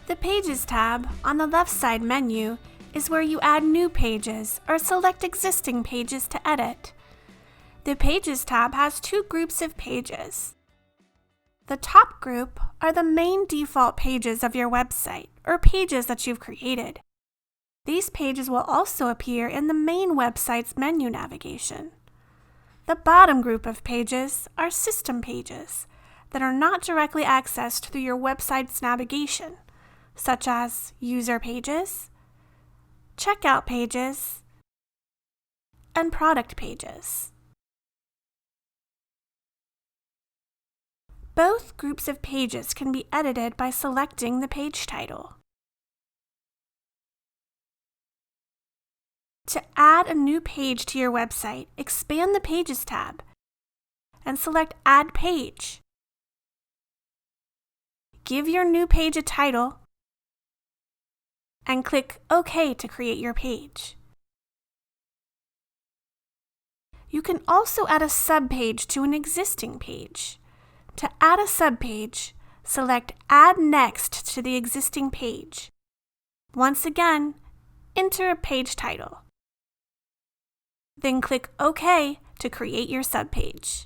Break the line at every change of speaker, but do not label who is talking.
The Pages tab on the left side menu is where you add new pages or select existing pages to edit. The Pages tab has two groups of pages. The top group are the main default pages of your website or pages that you've created. These pages will also appear in the main website's menu navigation. The bottom group of pages are system pages that are not directly accessed through your website's navigation, such as user pages, checkout pages, and product pages. Both groups of pages can be edited by selecting the page title. To add a new page to your website, expand the Pages tab and select Add Page. Give your new page a title and click OK to create your page. You can also add a subpage to an existing page. To add a subpage, select Add Next to the existing page. Once again, enter a page title. Then click OK to create your subpage.